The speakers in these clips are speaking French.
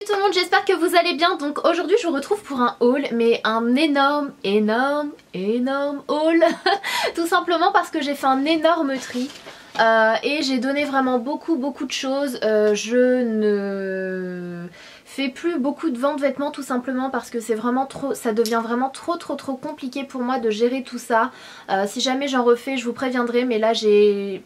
tout le monde, j'espère que vous allez bien. Donc aujourd'hui je vous retrouve pour un haul, mais un énorme haul. Tout simplement parce que j'ai fait un énorme tri et j'ai donné vraiment beaucoup de choses. Je ne fais plus beaucoup de ventes de vêtements tout simplement parce que c'est vraiment trop, ça devient vraiment trop compliqué pour moi de gérer tout ça. Si jamais j'en refais je vous préviendrai, mais là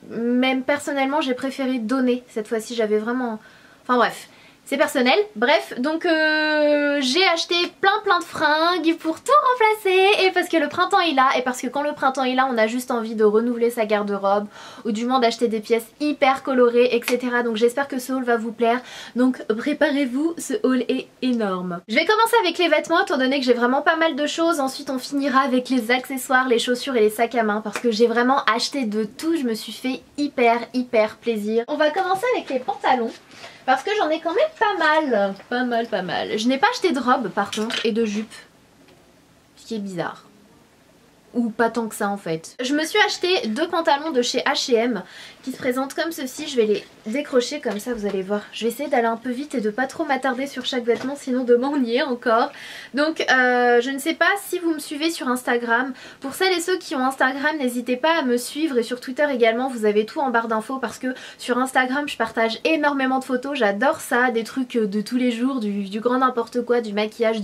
même personnellement j'ai préféré donner cette fois-ci. J'avais vraiment... Enfin bref, c'est personnel. Bref, donc j'ai acheté plein de fringues pour tout remplacer, et parce que le printemps est là, et parce que quand le printemps est là on a juste envie de renouveler sa garde-robe, ou du moins d'acheter des pièces hyper colorées, etc. Donc j'espère que ce haul va vous plaire, donc préparez-vous, ce haul est énorme. Je vais commencer avec les vêtements étant donné que j'ai vraiment pas mal de choses, ensuite on finira avec les accessoires, les chaussures et les sacs à main, parce que j'ai vraiment acheté de tout, je me suis fait hyper plaisir. On va commencer avec les pantalons. Parce que j'en ai quand même pas mal. Je n'ai pas acheté de robe par contre et de jupe, ce qui est bizarre. Ou pas tant que ça en fait. Je me suis acheté deux pantalons de chez H&M qui se présentent comme ceci. Je vais les décrocher comme ça, vous allez voir. Je vais essayer d'aller un peu vite et de pas trop m'attarder sur chaque vêtement, sinon demain on y est encore. Donc je ne sais pas si vous me suivez sur Instagram. Pour celles et ceux qui ont Instagram, n'hésitez pas à me suivre, et sur Twitter également, vous avez tout en barre d'infos, parce que sur Instagram je partage énormément de photos. J'adore ça, des trucs de tous les jours, du grand n'importe quoi, du maquillage,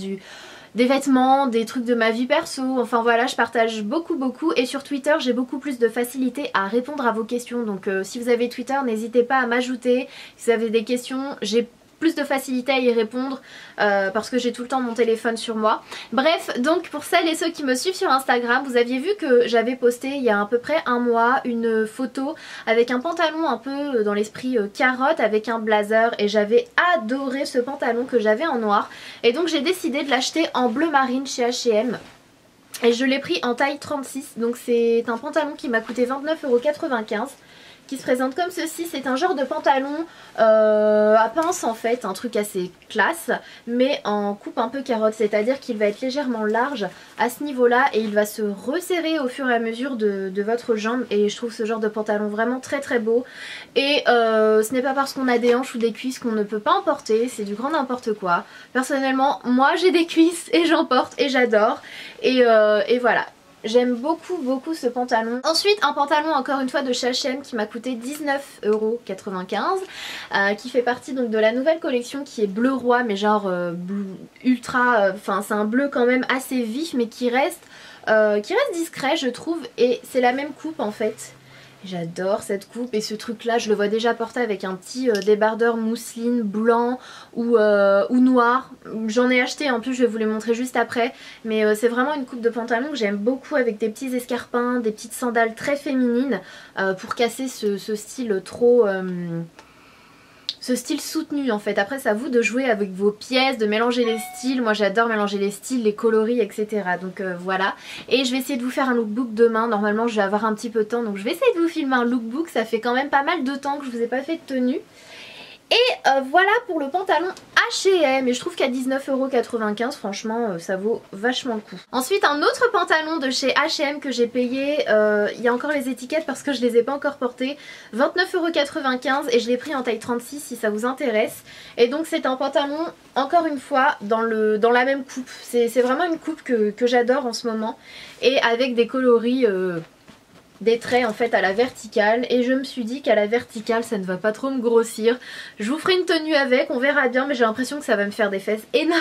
des vêtements, des trucs de ma vie perso, enfin voilà, je partage beaucoup, et sur Twitter j'ai beaucoup plus de facilité à répondre à vos questions. Donc si vous avez Twitter, n'hésitez pas à m'ajouter. Si vous avez des questions, j'ai plus de facilité à y répondre parce que j'ai tout le temps mon téléphone sur moi. Bref, donc pour celles et ceux qui me suivent sur Instagram, vous aviez vu que j'avais posté il y a à peu près un mois une photo avec un pantalon un peu dans l'esprit carotte avec un blazer, et j'avais adoré ce pantalon que j'avais en noir, et donc j'ai décidé de l'acheter en bleu marine chez H&M. Et je l'ai pris en taille 36, donc c'est un pantalon qui m'a coûté 29,95 €, qui se présente comme ceci. C'est un genre de pantalon à pince en fait, un truc assez classe, mais en coupe un peu carotte, c'est-à-dire qu'il va être légèrement large à ce niveau-là et il va se resserrer au fur et à mesure de votre jambe, et je trouve ce genre de pantalon vraiment très beau. Et ce n'est pas parce qu'on a des hanches ou des cuisses qu'on ne peut pas en porter, c'est du grand n'importe quoi. Personnellement, moi j'ai des cuisses et j'en porte et j'adore, et voilà. J'aime beaucoup ce pantalon. Ensuite un pantalon encore une fois de chez H&M qui m'a coûté 19,95 €, qui fait partie donc de la nouvelle collection qui est bleu roi, mais genre ultra, enfin c'est un bleu quand même assez vif, mais qui reste discret je trouve, et c'est la même coupe en fait. J'adore cette coupe, et ce truc là je le vois déjà porté avec un petit débardeur mousseline blanc ou noir. J'en ai acheté en plus, je vais vous les montrer juste après, mais c'est vraiment une coupe de pantalon que j'aime beaucoup, avec des petits escarpins, des petites sandales très féminines pour casser ce style trop... ce style soutenu en fait. Après c'est à vous de jouer avec vos pièces, de mélanger les styles. Moi j'adore mélanger les styles, les coloris, etc. Donc voilà. Et je vais essayer de vous faire un lookbook demain. Normalement je vais avoir un petit peu de temps, donc je vais essayer de vous filmer un lookbook. Ça fait quand même pas mal de temps que je vous ai pas fait de tenue. Et voilà pour le pantalon H&M, et je trouve qu'à 19,95 € franchement ça vaut vachement le coup. Ensuite un autre pantalon de chez H&M que j'ai payé, il y a encore les étiquettes parce que je les ai pas encore portées, 29,95 € et je l'ai pris en taille 36 si ça vous intéresse. Et donc c'est un pantalon encore une fois dans la même coupe, c'est vraiment une coupe que j'adore en ce moment, et avec des coloris... des traits en fait à la verticale, et je me suis dit qu'à la verticale ça ne va pas trop me grossir. Je vous ferai une tenue avec, on verra bien, mais j'ai l'impression que ça va me faire des fesses énormes.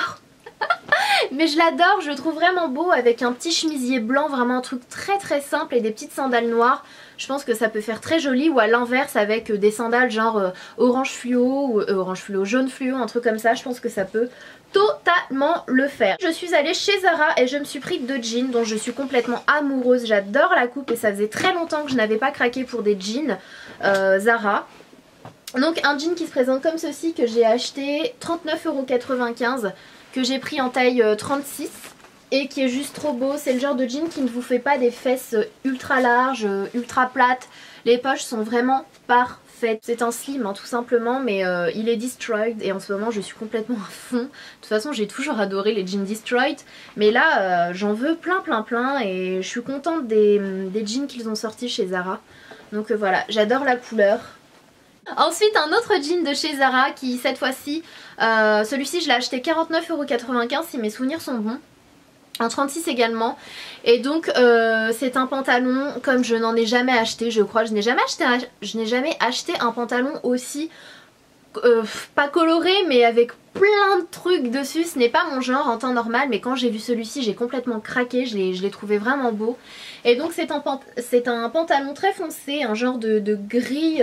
Mais je l'adore, je le trouve vraiment beau avec un petit chemisier blanc, vraiment un truc très simple, et des petites sandales noires. Je pense que ça peut faire très joli, ou à l'inverse avec des sandales genre orange fluo ou orange fluo, jaune fluo, un truc comme ça. Je pense que ça peut totalement le faire. Je suis allée chez Zara et je me suis pris deux jeans dont je suis complètement amoureuse. J'adore la coupe et ça faisait très longtemps que je n'avais pas craqué pour des jeans Zara. Donc un jean qui se présente comme ceci, que j'ai acheté 39,95 €, que j'ai pris en taille 36 et qui est juste trop beau. C'est le genre de jean qui ne vous fait pas des fesses ultra larges, ultra plates. Les poches sont vraiment parfaites. C'est un slim hein, tout simplement, mais il est destroyed et en ce moment je suis complètement à fond. De toute façon j'ai toujours adoré les jeans destroyed, mais là j'en veux plein et je suis contente des jeans qu'ils ont sortis chez Zara. Donc voilà, j'adore la couleur. Ensuite un autre jean de chez Zara qui cette fois-ci, celui-ci je l'ai acheté 49,95 € si mes souvenirs sont bons. En 36 également. Et donc c'est un pantalon comme je n'en ai jamais acheté, je crois. Je n'ai jamais acheté un pantalon aussi pas coloré mais avec plein de trucs dessus. Ce n'est pas mon genre en temps normal, mais quand j'ai vu celui-ci j'ai complètement craqué, je l'ai trouvé vraiment beau. Et donc c'est un pantalon très foncé, un genre de gris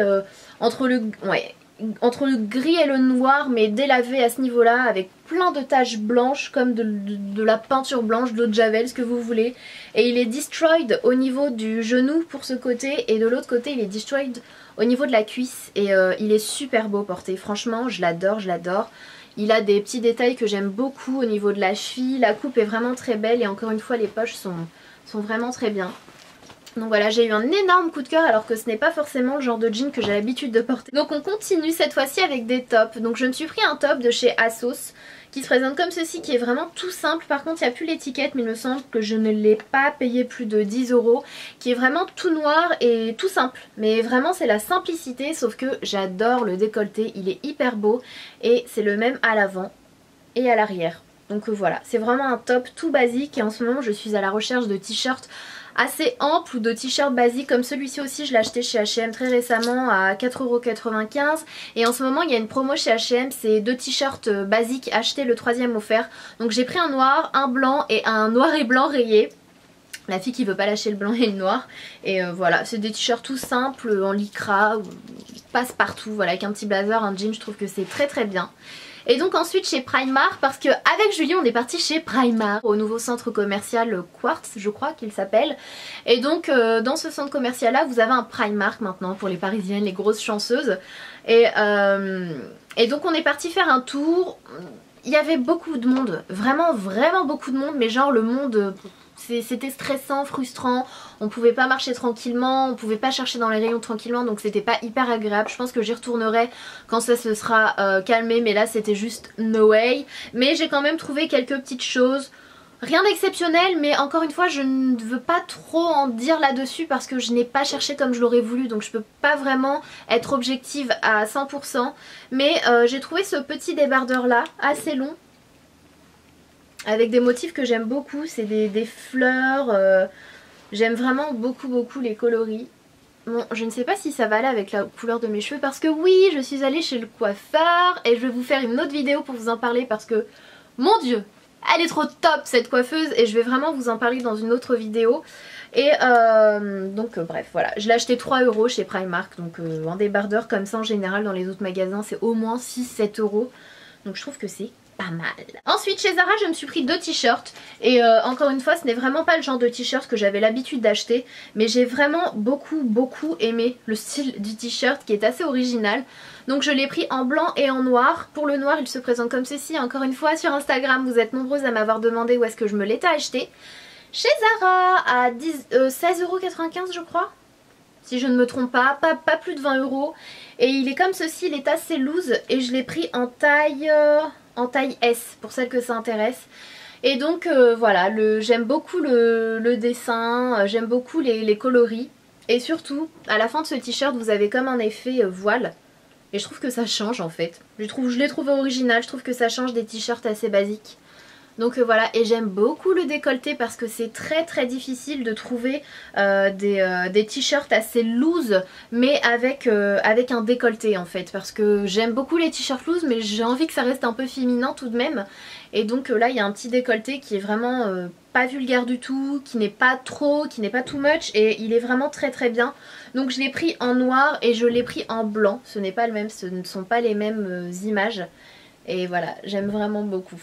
entre le gris et le noir, mais délavé à ce niveau là, avec plein de taches blanches comme de la peinture blanche, d'eau de javel, ce que vous voulez. Et il est destroyed au niveau du genou pour ce côté, et de l'autre côté il est destroyed au niveau de la cuisse. Et il est super beau porté, franchement je l'adore, je l'adore. Il a des petits détails que j'aime beaucoup au niveau de la cheville, la coupe est vraiment très belle et encore une fois les poches sont vraiment très bien. Donc voilà, j'ai eu un énorme coup de cœur alors que ce n'est pas forcément le genre de jean que j'ai l'habitude de porter. Donc on continue cette fois-ci avec des tops. Donc je me suis pris un top de chez ASOS qui se présente comme ceci, qui est vraiment tout simple. Par contre il n'y a plus l'étiquette, mais il me semble que je ne l'ai pas payé plus de 10 €. Qui est vraiment tout noir et tout simple. Mais vraiment c'est la simplicité, sauf que j'adore le décolleté, il est hyper beau. Et c'est le même à l'avant et à l'arrière. Donc voilà, c'est vraiment un top tout basique. Et en ce moment je suis à la recherche de t-shirts assez ample ou de t-shirts basiques comme celui-ci aussi. Je l'ai acheté chez H&M très récemment à 4,95 €. Et en ce moment il y a une promo chez H&M, c'est 2 t-shirts basiques achetés le 3e offert. Donc j'ai pris un noir, un blanc et un noir et blanc rayé. La fille qui veut pas lâcher le blanc et le noir. Et voilà, c'est des t-shirts tout simples en lycra, passe-partout, voilà, avec un petit blazer, un jean, je trouve que c'est très très bien. Et donc ensuite chez Primark, parce que avec Julie on est parti chez Primark, au nouveau centre commercial Quartz je crois qu'il s'appelle. Et donc dans ce centre commercial là vous avez un Primark maintenant pour les parisiennes, les grosses chanceuses. Et donc on est parti faire un tour. Il y avait beaucoup de monde, vraiment beaucoup de monde, mais genre le monde... C'était stressant, frustrant, on pouvait pas marcher tranquillement, on pouvait pas chercher dans les rayons tranquillement, donc c'était pas hyper agréable. Je pense que j'y retournerai quand ça se sera calmé, mais là c'était juste no way. Mais j'ai quand même trouvé quelques petites choses, rien d'exceptionnel, mais encore une fois je ne veux pas trop en dire là-dessus parce que je n'ai pas cherché comme je l'aurais voulu, donc je peux pas vraiment être objective à 100%. Mais j'ai trouvé ce petit débardeur là, assez long, avec des motifs que j'aime beaucoup, c'est des fleurs, j'aime vraiment beaucoup les coloris. Bon, je ne sais pas si ça va aller avec la couleur de mes cheveux parce que oui, je suis allée chez le coiffeur et je vais vous faire une autre vidéo pour vous en parler parce que, mon dieu, elle est trop top cette coiffeuse et je vais vraiment vous en parler dans une autre vidéo. Et donc bref, voilà, je l'ai acheté 3 € chez Primark, donc un débardeur comme ça en général dans les autres magasins c'est au moins 6-7 €, donc je trouve que c'est pas mal. Ensuite chez Zara je me suis pris 2 t-shirts et encore une fois ce n'est vraiment pas le genre de t-shirt que j'avais l'habitude d'acheter, mais j'ai vraiment beaucoup aimé le style du t-shirt qui est assez original. Donc je l'ai pris en blanc et en noir. Pour le noir il se présente comme ceci. Encore une fois sur Instagram vous êtes nombreuses à m'avoir demandé où est-ce que je me l'étais acheté. Chez Zara à 16,95 € je crois, si je ne me trompe pas, pas plus de 20 €. Et il est comme ceci, il est assez loose et je l'ai pris en taille S pour celles que ça intéresse. Et donc voilà, j'aime beaucoup le dessin, j'aime beaucoup les coloris. Et surtout, à la fin de ce t-shirt vous avez comme un effet voile. Et je trouve que ça change en fait. Je l'ai trouvé original, je trouve que ça change des t-shirts assez basiques. Donc voilà, et j'aime beaucoup le décolleté parce que c'est très difficile de trouver des t-shirts assez loose mais avec un décolleté en fait, parce que j'aime beaucoup les t-shirts loose mais j'ai envie que ça reste un peu féminin tout de même. Et donc là il y a un petit décolleté qui est vraiment pas vulgaire du tout, qui n'est pas trop, qui n'est pas too much, et il est vraiment très bien. Donc je l'ai pris en noir et je l'ai pris en blanc, ce n'est pas le même, ce ne sont pas les mêmes images. Et voilà, j'aime vraiment beaucoup.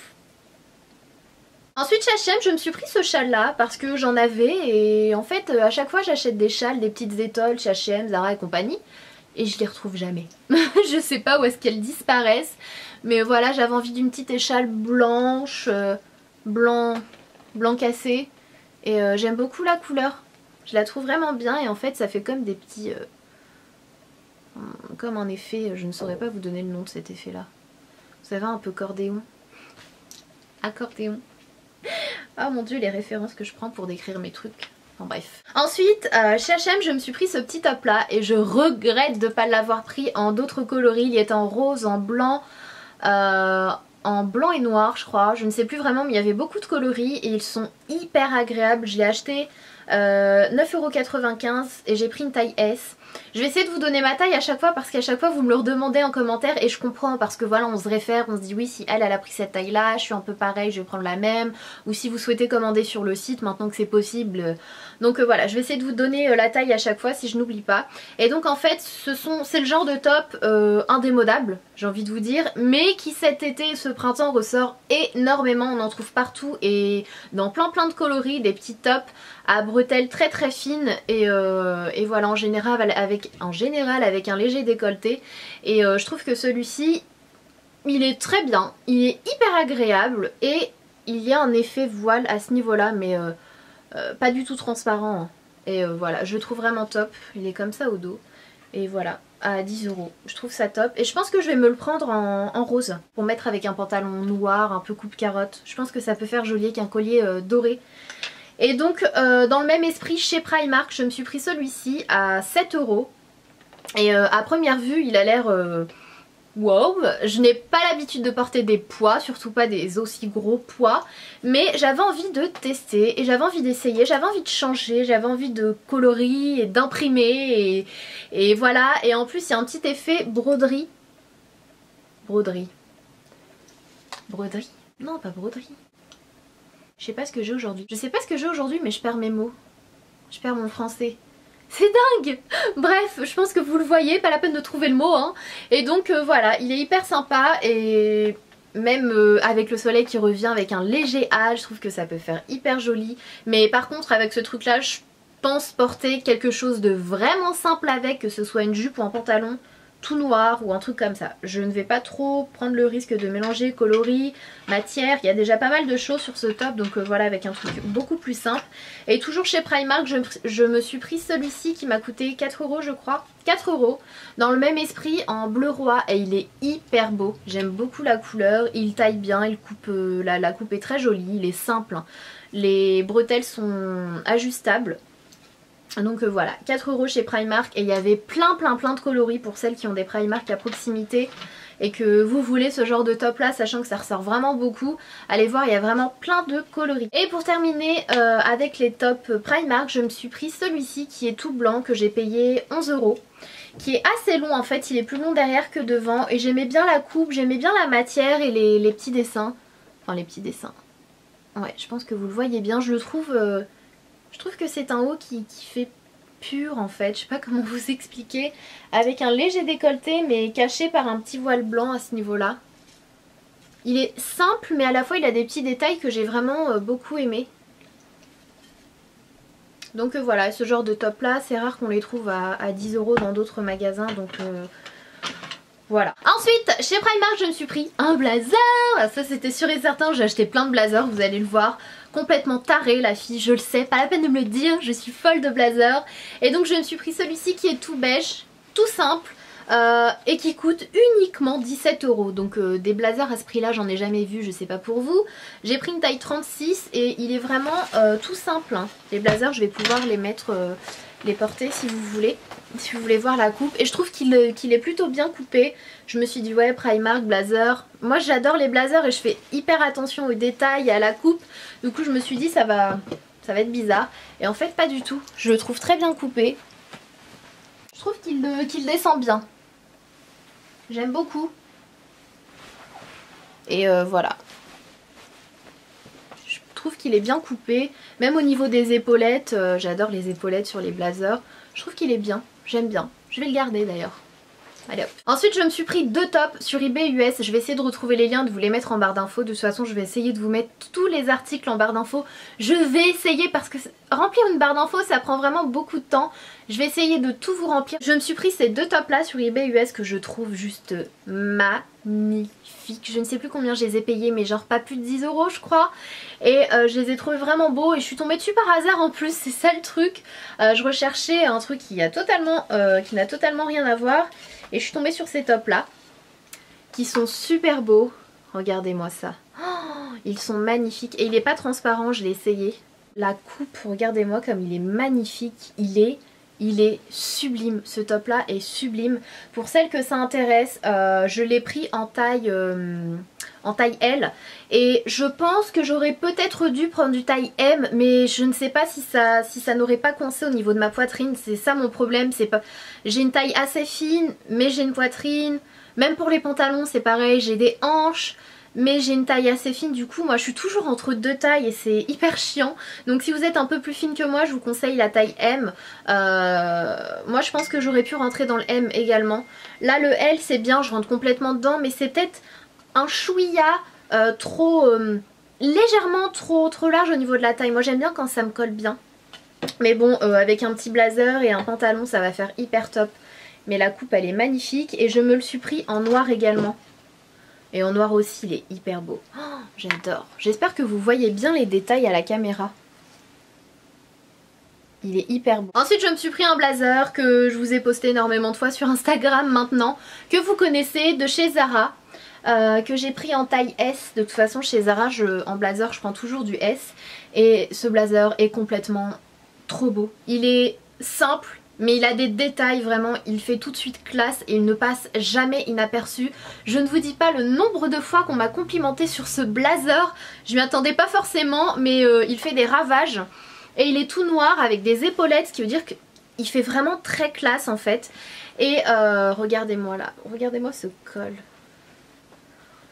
Ensuite chez H&M je me suis pris ce châle là parce que j'en avais, et en fait à chaque fois j'achète des châles, des petites étoiles chez H&M, Zara et compagnie, et je les retrouve jamais. Je sais pas où est-ce qu'elles disparaissent, mais voilà, j'avais envie d'une petite échale blanche, blanc cassé, et j'aime beaucoup la couleur, je la trouve vraiment bien. Et en fait ça fait comme des petits, comme un effet, je ne saurais pas vous donner le nom de cet effet là, vous savez, un peu cordéon, accordéon. Oh mon dieu, les références que je prends pour décrire mes trucs. Enfin bref. Ensuite, chez H&M, je me suis pris ce petit top là et je regrette de ne pas l'avoir pris en d'autres coloris. Il est en rose, en blanc et noir je crois. Je ne sais plus vraiment mais il y avait beaucoup de coloris et ils sont hyper agréables. Je l'ai acheté 9,95€ et j'ai pris une taille S. Je vais essayer de vous donner ma taille à chaque fois parce qu'à chaque fois vous me le redemandez en commentaire et je comprends parce que voilà on se réfère, on se dit oui si elle a pris cette taille là, je suis un peu pareil, je vais prendre la même, ou si vous souhaitez commander sur le site maintenant que c'est possible. Donc voilà, je vais essayer de vous donner la taille à chaque fois si je n'oublie pas. Et donc en fait c'est le genre de top indémodable, j'ai envie de vous dire, mais qui cet été et ce printemps ressort énormément. On en trouve partout et dans plein de coloris, des petits tops à bretelles très fines et voilà en général avec un léger décolleté. Et je trouve que celui-ci il est très bien, il est hyper agréable et il y a un effet voile à ce niveau là mais pas du tout transparent. Et voilà, je le trouve vraiment top, il est comme ça au dos et voilà, à 10€. Je trouve ça top et je pense que je vais me le prendre en rose pour mettre avec un pantalon noir un peu coupe carotte. Je pense que ça peut faire joli avec un collier doré. Et donc dans le même esprit, chez Primark je me suis pris celui-ci à 7€. Et à première vue il a l'air wow. Je n'ai pas l'habitude de porter des poids, surtout pas des aussi gros poids, mais j'avais envie de tester et j'avais envie d'essayer, j'avais envie de changer, j'avais envie de coloris et d'imprimer et voilà. Et en plus il y a un petit effet broderie. Broderie. Non, pas broderie. Je sais pas ce que j'ai aujourd'hui. Je sais pas ce que j'ai aujourd'hui mais je perds mes mots. Je perds mon français. C'est dingue! Bref, je pense que vous le voyez, pas la peine de trouver le mot hein. Et donc voilà, il est hyper sympa et même avec le soleil qui revient avec un léger hâle, je trouve que ça peut faire hyper joli. Mais par contre avec ce truc là, je pense porter quelque chose de vraiment simple avec, que ce soit une jupe ou un pantalon tout noir ou un truc comme ça. Je ne vais pas trop prendre le risque de mélanger coloris, matière, il y a déjà pas mal de choses sur ce top donc voilà, avec un truc beaucoup plus simple. Et toujours chez Primark je me suis pris celui-ci qui m'a coûté 4€ je crois, 4€ dans le même esprit en bleu roi et il est hyper beau. J'aime beaucoup la couleur, il taille bien, il coupe, la coupe est très jolie, il est simple hein. Les bretelles sont ajustables. Donc voilà, 4€ chez Primark et il y avait plein de coloris pour celles qui ont des Primark à proximité et que vous voulez ce genre de top là, sachant que ça ressort vraiment beaucoup. Allez voir, il y a vraiment plein de coloris. Et pour terminer avec les tops Primark, je me suis pris celui-ci qui est tout blanc, que j'ai payé 11€, qui est assez long en fait, il est plus long derrière que devant et j'aimais bien la coupe, j'aimais bien la matière et les petits dessins. Enfin les petits dessins. Ouais, je pense que vous le voyez bien, je trouve que c'est un haut qui fait pur en fait, je sais pas comment vous expliquer, avec un léger décolleté mais caché par un petit voile blanc à ce niveau là. Il est simple mais à la fois il a des petits détails que j'ai vraiment beaucoup aimé. Donc voilà, ce genre de top là, c'est rare qu'on les trouve à 10€ dans d'autres magasins donc voilà. Ensuite, chez Primark, je me suis pris un blazer. Ça c'était sûr et certain, j'ai acheté plein de blazers, vous allez le voir. Complètement tarée la fille, je le sais, pas la peine de me le dire, je suis folle de blazers. Et donc je me suis pris celui-ci qui est tout beige, tout simple. Et qui coûte uniquement 17€. Donc des blazers à ce prix là j'en ai jamais vu, je sais pas pour vous. J'ai pris une taille 36 et il est vraiment tout simple hein. Les blazers je vais pouvoir les mettre, les porter si vous voulez voir la coupe. Et je trouve qu'il est plutôt bien coupé. Je me suis dit ouais, Primark, blazer. Moi j'adore les blazers et je fais hyper attention aux détails et à la coupe. Du coup je me suis dit ça va être bizarre. Et en fait pas du tout, je le trouve très bien coupé. Je trouve qu'il descend bien. J'aime beaucoup. Et voilà. Je trouve qu'il est bien coupé. Même au niveau des épaulettes, j'adore les épaulettes sur les blazers. Je trouve qu'il est bien. J'aime bien. Je vais le garder d'ailleurs. Allez hop. Ensuite je me suis pris deux tops sur eBay US. Je vais essayer de retrouver les liens, de vous les mettre en barre d'infos. De toute façon je vais essayer de vous mettre tous les articles en barre d'infos. Je vais essayer parce que remplir une barre d'infos ça prend vraiment beaucoup de temps. Je vais essayer de tout vous remplir. Je me suis pris ces deux tops là sur eBay US que je trouve juste magnifiques. Je ne sais plus combien je les ai payés mais genre pas plus de 10€ je crois. Et je les ai trouvés vraiment beaux et je suis tombée dessus par hasard en plus, c'est ça le truc. Je recherchais un truc qui n'a totalement rien à voir. Et je suis tombée sur ces tops là qui sont super beaux. Regardez-moi ça. Oh, ils sont magnifiques. Et il n'est pas transparent, je l'ai essayé. La coupe, regardez-moi comme il est magnifique, il est sublime, ce top là est sublime. Pour celles que ça intéresse, je l'ai pris en taille L et je pense que j'aurais peut-être dû prendre du taille M, mais je ne sais pas si ça n'aurait pas coincé au niveau de ma poitrine. C'est ça mon problème, c'est pas... J'ai une taille assez fine mais j'ai une poitrine, même pour les pantalons c'est pareil, j'ai des hanches mais j'ai une taille assez fine, du coup moi je suis toujours entre deux tailles et c'est hyper chiant. Donc si vous êtes un peu plus fine que moi, je vous conseille la taille M. Moi je pense que j'aurais pu rentrer dans le M également. Là le L c'est bien, je rentre complètement dedans, mais c'est peut-être un chouïa légèrement trop large au niveau de la taille. Moi j'aime bien quand ça me colle bien. Mais bon, avec un petit blazer et un pantalon ça va faire hyper top. Mais la coupe elle est magnifique et je me le suis pris en noir également. Et en noir aussi, il est hyper beau. Oh, j'adore. J'espère que vous voyez bien les détails à la caméra. Il est hyper beau. Ensuite, je me suis pris un blazer que je vous ai posté énormément de fois sur Instagram maintenant, que vous connaissez, de chez Zara, que j'ai pris en taille S. De toute façon, chez Zara, en blazer, je prends toujours du S. Et ce blazer est complètement trop beau. Il est simple. Mais il a des détails vraiment, il fait tout de suite classe et il ne passe jamais inaperçu. Je ne vous dis pas le nombre de fois qu'on m'a complimenté sur ce blazer. Je m'y attendais pas forcément, mais il fait des ravages. Et il est tout noir avec des épaulettes, ce qui veut dire qu'il fait vraiment très classe en fait. Et regardez-moi là, regardez-moi ce col.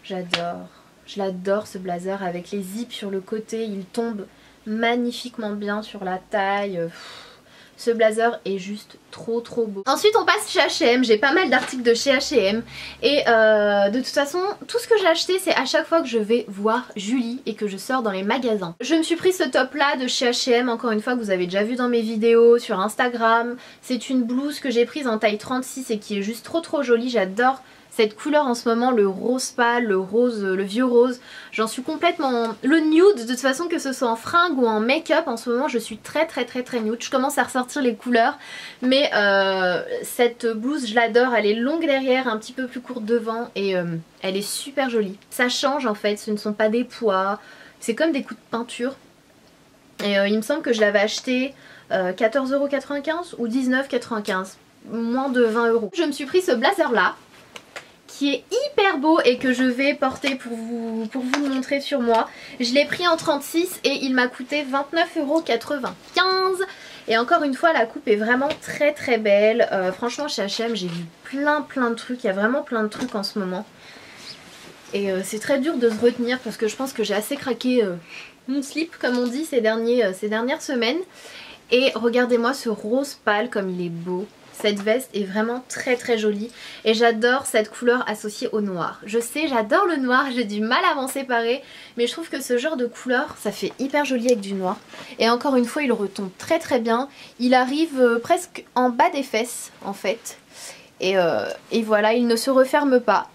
J'adore, je l'adore ce blazer avec les zips sur le côté. Il tombe magnifiquement bien sur la taille. Ce blazer est juste trop beau. Ensuite on passe chez H&M, j'ai pas mal d'articles de chez H&M. Et de toute façon tout ce que j'ai acheté c'est à chaque fois que je vais voir Julie et que je sors dans les magasins. Je me suis pris ce top là de chez H&M, encore une fois que vous avez déjà vu dans mes vidéos sur Instagram. C'est une blouse que j'ai prise en taille 36 et qui est juste trop jolie, j'adore cette couleur en ce moment, le rose pâle, le rose, le vieux rose. J'en suis complètement... Le nude, de toute façon, que ce soit en fringue ou en make-up, en ce moment je suis très nude. Je commence à ressortir les couleurs, mais cette blouse je l'adore, elle est longue derrière, un petit peu plus courte devant et elle est super jolie. Ça change en fait, ce ne sont pas des pois, c'est comme des coups de peinture. Et il me semble que je l'avais acheté 14,95€ ou 19,95€, moins de 20€. Je me suis pris ce blazer là, qui est hyper beau et que je vais porter pour vous le montrer sur moi. Je l'ai pris en 36 et il m'a coûté 29,95€. Et encore une fois la coupe est vraiment très belle. Franchement chez H&M j'ai vu plein de trucs, il y a vraiment plein de trucs en ce moment. Et c'est très dur de se retenir parce que je pense que j'ai assez craqué mon slip comme on dit ces dernières semaines. Et regardez-moi ce rose pâle comme il est beau. Cette veste est vraiment très jolie et j'adore cette couleur associée au noir. Je sais, j'adore le noir, j'ai du mal à m'en séparer, mais je trouve que ce genre de couleur, ça fait hyper joli avec du noir. Et encore une fois, il retombe très bien. Il arrive presque en bas des fesses en fait. Et voilà, il ne se referme pas.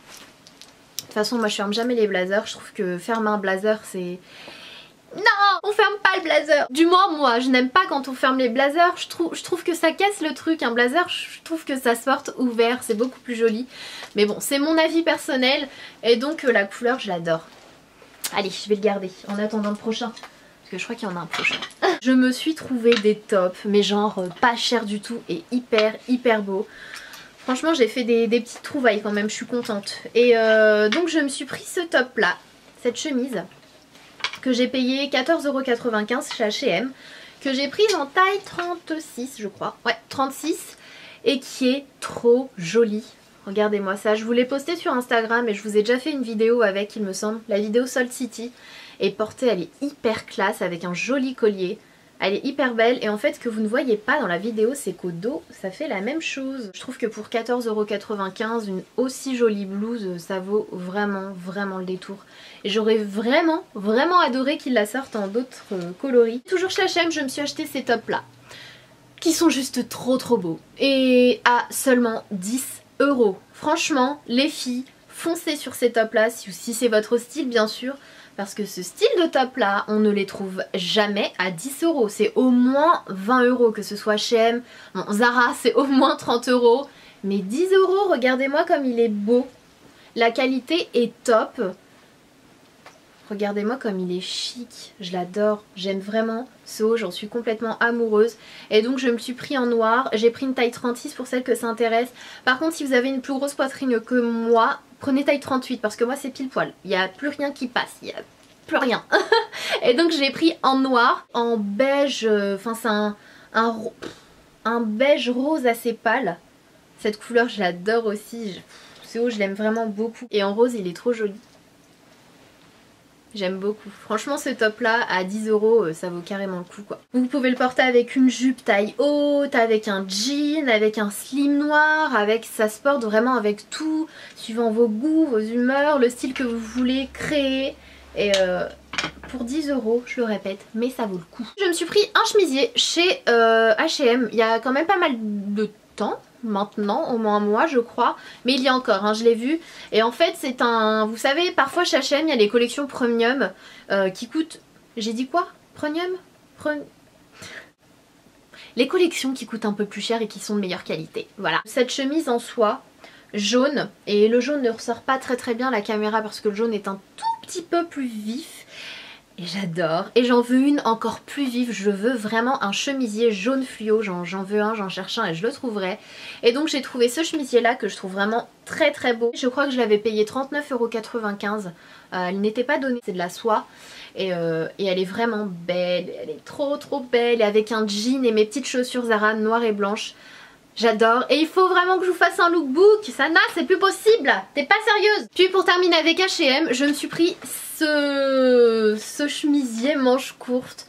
De toute façon, moi je ferme jamais les blazers. Je trouve que fermer un blazer, c'est... Non, on ferme pas le blazer. Du moins moi, je n'aime pas quand on ferme les blazers. Je trouve que ça casse le truc. Un blazer, je trouve que ça se porte ouvert, c'est beaucoup plus joli. Mais bon, c'est mon avis personnel. Et donc la couleur, je l'adore. Allez, je vais le garder en attendant le prochain. Parce que je crois qu'il y en a un prochain. Je me suis trouvé des tops, mais genre pas cher du tout et hyper beau. Franchement, j'ai fait des petites trouvailles quand même, je suis contente. Et donc je me suis pris ce top là, cette chemise que j'ai payé 14,95€ chez H&M, que j'ai prise en taille 36 je crois, ouais 36, et qui est trop jolie. Regardez-moi ça, je vous l'ai posté sur Instagram et je vous ai déjà fait une vidéo avec, il me semble, la vidéo Salt City. Et portée, elle est hyper classe avec un joli collier. Elle est hyper belle et en fait ce que vous ne voyez pas dans la vidéo c'est qu'au dos ça fait la même chose. Je trouve que pour 14,95€ une aussi jolie blouse ça vaut vraiment le détour. Et j'aurais vraiment adoré qu'ils la sortent en d'autres coloris. Toujours chez H&M je me suis acheté ces tops là qui sont juste trop beaux et à seulement 10€. Franchement les filles foncez sur ces tops là si c'est votre style bien sûr. Parce que ce style de top là, on ne les trouve jamais à 10€. C'est au moins 20€, que ce soit H&M. Bon, Zara c'est au moins 30€. Mais 10€, regardez-moi comme il est beau. La qualité est top. Regardez-moi comme il est chic, je l'adore, j'aime vraiment ce haut, j'en suis complètement amoureuse. Et donc je me suis pris en noir, j'ai pris une taille 36 pour celles que ça intéresse. Par contre si vous avez une plus grosse poitrine que moi, prenez taille 38 parce que moi c'est pile poil. Il n'y a plus rien qui passe, il n'y a plus rien. Et donc j'ai pris en noir, en beige, enfin c'est un beige rose assez pâle. Cette couleur je l'adore aussi, ce haut je l'aime vraiment beaucoup. Et en rose il est trop joli. J'aime beaucoup. Franchement ce top là à 10 € ça vaut carrément le coup quoi. Vous pouvez le porter avec une jupe taille haute, avec un jean, avec un slim noir, avec ça se porte vraiment avec tout, suivant vos goûts, vos humeurs, le style que vous voulez créer. Et pour 10 €, je le répète, mais ça vaut le coup. Je me suis pris un chemisier chez H&M il y a quand même pas mal de temps. Maintenant, au moins un mois je crois, mais il y a encore, hein, je l'ai vu. Et en fait c'est un, vous savez parfois chez H&M il y a les collections premium qui coûtent, j'ai dit quoi? Premium? Les collections qui coûtent un peu plus cher et qui sont de meilleure qualité, voilà. Cette chemise en soie jaune, et le jaune ne ressort pas très bien à la caméra parce que le jaune est un tout petit peu plus vif. Et j'adore. Et j'en veux une encore plus vive. Je veux vraiment un chemisier jaune fluo. J'en veux un, j'en cherche un et je le trouverai. Et donc j'ai trouvé ce chemisier là que je trouve vraiment très beau. Je crois que je l'avais payé 39,95 €. Il n'était pas donné. C'est de la soie. Et elle est vraiment belle. Elle est trop belle. Et avec un jean et mes petites chaussures Zara noires et blanches. J'adore. Et il faut vraiment que je vous fasse un lookbook. Sana, c'est plus possible. T'es pas sérieuse. Puis pour terminer avec H&M, je me suis pris ce chemisier manche courte.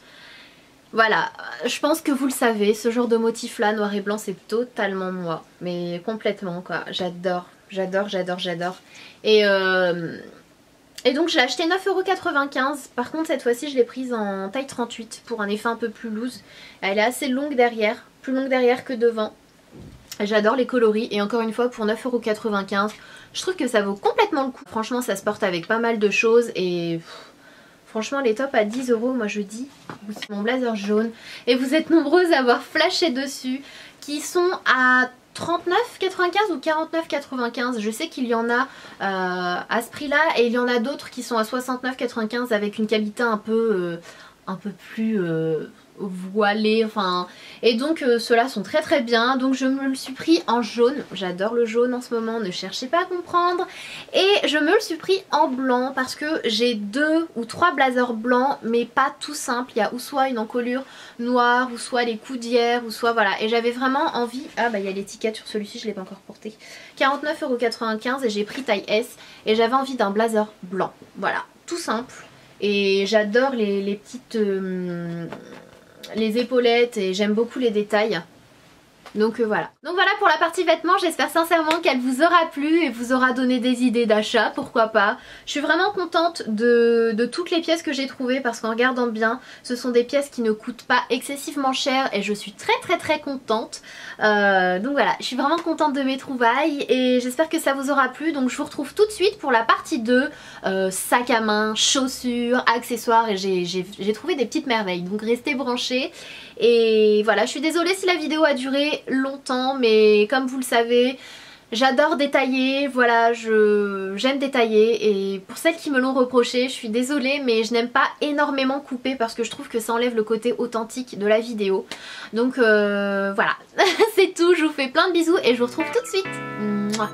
Voilà, je pense que vous le savez, ce genre de motif là, noir et blanc, c'est totalement moi. Mais complètement quoi. J'adore. Et donc je l'ai acheté 9,95 €. Par contre cette fois-ci je l'ai prise en taille 38 pour un effet un peu plus loose. Elle est assez longue derrière, plus longue derrière que devant. J'adore les coloris et encore une fois pour 9,95 €, je trouve que ça vaut complètement le coup. Franchement ça se porte avec pas mal de choses et franchement les tops à 10 €, moi je dis oui. Mon blazer jaune, et vous êtes nombreuses à avoir flashé dessus, qui sont à 39,95 ou 49,95. Je sais qu'il y en a à ce prix là et il y en a d'autres qui sont à 69,95 avec une qualité un peu plus voilée, enfin, et donc ceux-là sont très bien. Donc je me le suis pris en jaune, j'adore le jaune en ce moment, ne cherchez pas à comprendre. Et je me le suis pris en blanc parce que j'ai 2 ou 3 blazers blancs mais pas tout simple, il y a ou soit une encolure noire ou soit les coudières ou soit voilà. Et j'avais vraiment envie, ah bah il y a l'étiquette sur celui-ci, je l'ai pas encore porté, 49,95 € et j'ai pris taille S et j'avais envie d'un blazer blanc, voilà, tout simple. Et j'adore les petites les épaulettes et j'aime beaucoup les détails. Donc voilà. Donc voilà pour la partie vêtements, j'espère sincèrement qu'elle vous aura plu et vous aura donné des idées d'achat, pourquoi pas. Je suis vraiment contente de toutes les pièces que j'ai trouvées parce qu'en regardant bien, ce sont des pièces qui ne coûtent pas excessivement cher et je suis très contente. Donc voilà, je suis vraiment contente de mes trouvailles et j'espère que ça vous aura plu. Donc je vous retrouve tout de suite pour la partie 2, sac à main, chaussures, accessoires, et j'ai trouvé des petites merveilles. Donc restez branchés. Et voilà, je suis désolée si la vidéo a duré longtemps, mais comme vous le savez, j'adore détailler, voilà, j'aime détailler. Et pour celles qui me l'ont reproché, je suis désolée, mais je n'aime pas énormément couper parce que je trouve que ça enlève le côté authentique de la vidéo. Donc voilà, c'est tout, je vous fais plein de bisous et je vous retrouve tout de suite. Mouah.